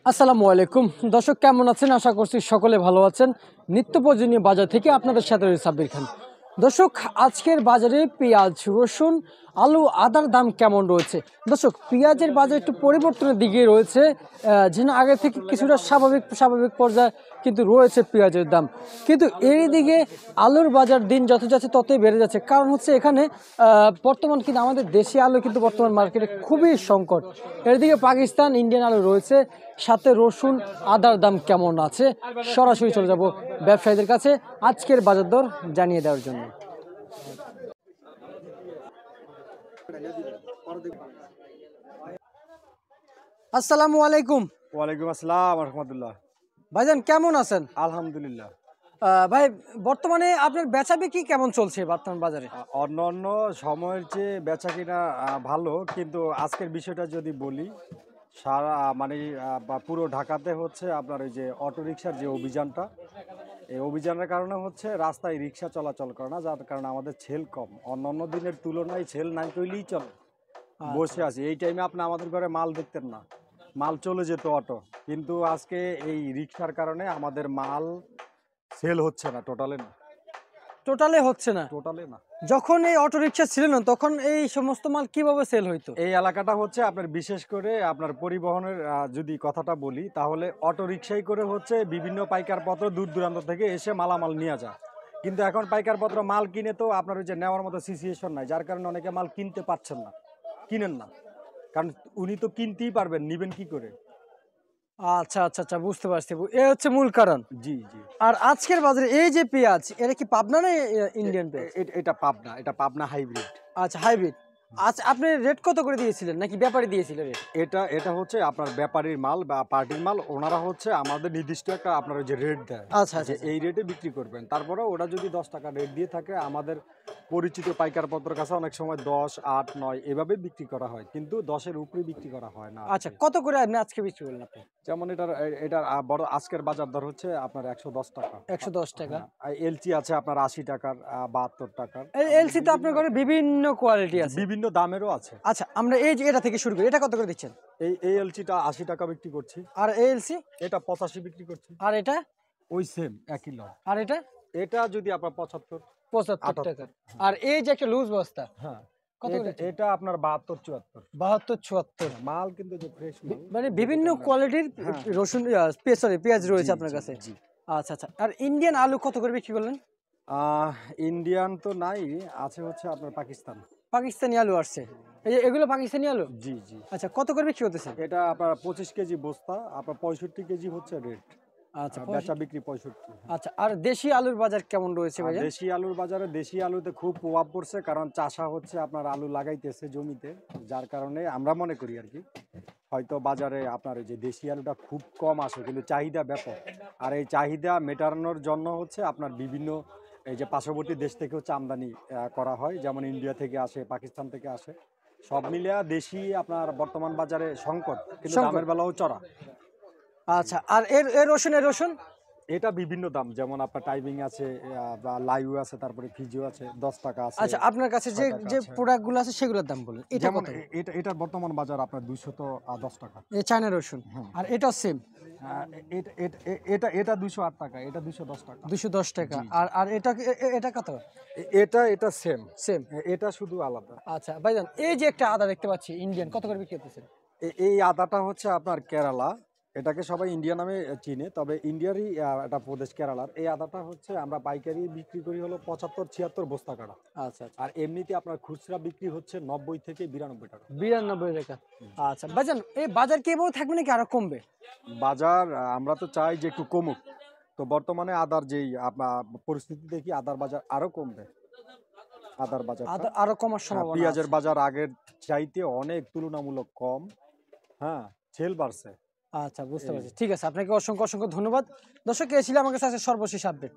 আসসালামু আলাইকুম দর্শক, কেমন আছেন? আশা করছি সকলে ভালো আছেন। নিত্য প্রয়োজনীয় বাজার থেকে আপনাদের সাথে রয়েছে সাব্বির খান। দর্শক, আজকের বাজারে পেঁয়াজ, রসুন, আলু, আদার দাম কেমন রয়েছে? দর্শক, পেঁয়াজের বাজার একটু পরিবর্তনের দিকে রয়েছে, যেন আগে থেকে কিছুটা স্বাভাবিক পর্যায়ে কিন্তু রয়েছে পেঁয়াজের দাম। কিন্তু এই দিকে আলুর বাজার দিন যত যাচ্ছে ততই বেড়ে যাচ্ছে। কারণ হচ্ছে এখানে বর্তমান কিন্তু আমাদের দেশি আলু কিন্তু বর্তমান মার্কেটে খুবই সংকট। এদিকে পাকিস্তান ইন্ডিয়ান আলু রয়েছে, সাথে রসুন, আদার দাম কেমন আছে সরাসরি চলে যাব ব্যবসায়ীদের কাছে আজকের বাজার দর জানিয়ে দেওয়ার জন্য। আসসালামু আলাইকুম। ওয়ালাইকুম আসসালাম রহমতুল্লাহ। ভাইজান কেমন আছেন? আলহামদুলিল্লাহ। ভাই, বর্তমানে আপনার বেচা বিক্রি কেমন চলছে বর্তমান বাজারে? অন্য অন্য সময়ের চেয়ে বেচা কিনা ভালো, কিন্তু আজকের বিষয়টা যদি বলি, সারা মানে বা পুরো ঢাকাতে হচ্ছে আপনার ওই যে অটোরিকশার যে অভিযানটা, এই অভিযানের কারণে হচ্ছে রাস্তায় রিক্সা চলাচল করে না, যার কারণে আমাদের ছেল কম। অন্য অন্য দিনের তুলনায় ছেল নাই কইলেই চলে। বসে আছি এই টাইমে আপনি আমাদের ঘরে মাল দেখতেন না, মাল চলে যেত অটো, কিন্তু আজকে এই রিক্সার কারণে আমাদের মাল সেল হচ্ছে না, টোটালে হচ্ছে না। টোটালে না। যখন এই অটো রিক্সা ছিল না তখন এই সমস্ত মাল কিভাবে সেল হইতো? এই এলাকাটা হচ্ছে আপনার, বিশেষ করে আপনার পরিবহনের যদি কথাটা বলি, তাহলে অটো রিক্সাই করে হচ্ছে বিভিন্ন পাইকার পত্র দূর দূরান্ত থেকে এসে মালামাল নিয়ে যায়। কিন্তু এখন পাইকার পত্র মাল কিনে তো আপনার ওই যে নেওয়ার মতো সিচুয়েশন নাই, যার কারণে অনেকে মাল কিনতে পারছেন না, কিনেন না। কারণ উনি তো কিনতেই পারবেন, নিবেন কি করে? আচ্ছা আচ্ছা আচ্ছা, বুঝতে পারছি। এ হচ্ছে মূল কারণ। জি জি। আর আজকের বাজারে এই যে পেঁয়াজ, এটা কি পাবনা না ইন্ডিয়ান পেঁয়াজ? এটা পাবনা হাইব্রিড। আচ্ছা, হাইব্রিড। আচ্ছা, আপনি রেট কত করে দিয়েছিলেন, নাকি ব্যাপারী দিয়েছিল রেট? এটা হচ্ছে আপনার ব্যাপারীর মাল বা পার্টির মাল, ওনারা হচ্ছে আমাদের নির্দিষ্ট একটা আপনার ওই যে রেট দেয়, আচ্ছা আচ্ছা যে এই রেটে বিক্রি করবেন। তারপরে ওরা যদি 10 টাকা রেট দিয়ে থাকে, আমাদের পরিচিত পাইকার পত্রের কাছে অনেক সময় 10, 8, 9 এভাবে বিক্রি করা হয়, কিন্তু 10-এর উপরে বিক্রি করা হয় না। আচ্ছা, কত করে আপনি আজকে বিক্রি করলেন আপনি? যেমন এটার বড় আজকের বাজার দর হচ্ছে আপনার 110 টাকা। 110 টাকা। এলচি আছে আপনার 80 টাকার, 72 টাকার। এলসি তো আপনার ঘরে বিভিন্ন কোয়ালিটি আছে, বিভিন্ন দামেরও আছে। আচ্ছা, আমরা এই যে এটা থেকে শুরু করি। এটা কত করে দিচ্ছেন? এই এলচিটা 80 টাকা বিক্রি করছি। আর এলসি? এটা 85 বিক্রি করছি। আর এটা? ওই সেম একই লট। আর এটা? এটা যদি আপনার 75 টাকা। আর এই যে একটা লুজ বস্তা, হ্যাঁ, কত করে দিচ্ছেন? এটা আপনার 72 74। 72 74। মাল কিন্তু যে ফ্রেশ মাল, মানে বিভিন্ন কোয়ালিটির রসুন, পেঁয়াজ রয়েছে আপনার কাছে। জি। আচ্ছা আচ্ছা। আর ইন্ডিয়ান আলু কত করে বিক্রি করলেন? ইন্ডিয়ান তো নাই, আছে হচ্ছে আপনার পাকিস্তান। পাকিস্তানি আলু আসছে, এই যে এগুলো পাকিস্তানি আলু। জি জি। আচ্ছা, কত করে বিক্রি করতেছেন? এটা আপনার 25 কেজি বস্তা, আপনার 65 কেজি হচ্ছে রেট। আচ্ছা, বেচা বিক্রি 65। আচ্ছা। আর দেশি আলুর বাজার কেমন রয়েছে ভাই? দেশি আলুর বাজারে, দেশি আলুতে খুব প্রভাব পড়ছে, কারণ চাষা হচ্ছে আপনার আলু লাগাইতেছে জমিতে, যার কারণে আমরা মনে করি আর কি, হয়তো বাজারে আপনার এই যে দেশি আলুটা খুব কম আসে, কিন্তু চাহিদা ব্যাপক। আর এই চাহিদা মেটানোর জন্য হচ্ছে আপনার বিভিন্ন এই যে পার্শ্ববর্তী দেশ থেকে হচ্ছে আমদানি করা হয়, যেমন ইন্ডিয়া থেকে আসে, পাকিস্তান থেকে আসে। সব মিলিয়ে দেশি আপনার বর্তমান বাজারে সংকট, কিন্তু দামের বেলাও চড়া। আচ্ছা। আর এর রসুন? এটা বিভিন্ন দাম, যেমন আপনার টাইমিং আছে, বা লাইভ আছে, তারপরে ফিজিও আছে, 10 টাকা আছে। আচ্ছা, আপনার কাছে যে যে প্রোডাক্টগুলো আছে সেগুলোর দাম বলুন। এটা যেমন কত? এটার বর্তমান বাজার আপনার 210 টাকা। এই চায়না রসুন। আর এটা সেম? এটা 208 টাকা, এটা 210 টাকা। 210 টাকা। আর আর এটা কত? এটা সেম। সেম। এটা শুধু আলাদা। আচ্ছা ভাইজান, এই যে একটা আদা দেখতে পাচ্ছি ইন্ডিয়ান, কত করে বিক্রি করতেছেন? এই আদাটা হচ্ছে আপনার কেরালা, এটাকে সবাই ইন্ডিয়া নামে চিনে, তবে ইন্ডিয়ারই একটা প্রদেশ কেরালার। এই আদাটা হচ্ছে আমরা পাইকারি বিক্রি করি হলো 75-76 বস্তা কাটা। আচ্ছা। আর এমনিতে আপনার খুচরা বিক্রি হচ্ছে 90 থেকে 92 টাকা। 92 টাকা। আচ্ছা ভাইজান, এই বাজার কি এভাবে থাকবে নাকি আরো কমবে? বাজার আমরা তো চাই যে একটু কমুক, তো বর্তমানে আদার যেই পরিস্থিতি দেখি, আদার বাজার আরো কমবে। আদার বাজার আরো কমার সম্ভাবনা। পেঁয়াজের বাজার আগের চাইতে অনেক তুলনামূলক কম। হ্যাঁ, সেল বাড়ছে। আচ্ছা, বুঝতে পারছি। ঠিক আছে, আপনাকে অসংখ্য অসংখ্য ধন্যবাদ। দর্শক, এ ছিল আমার কাছে সর্বশেষ আপডেট।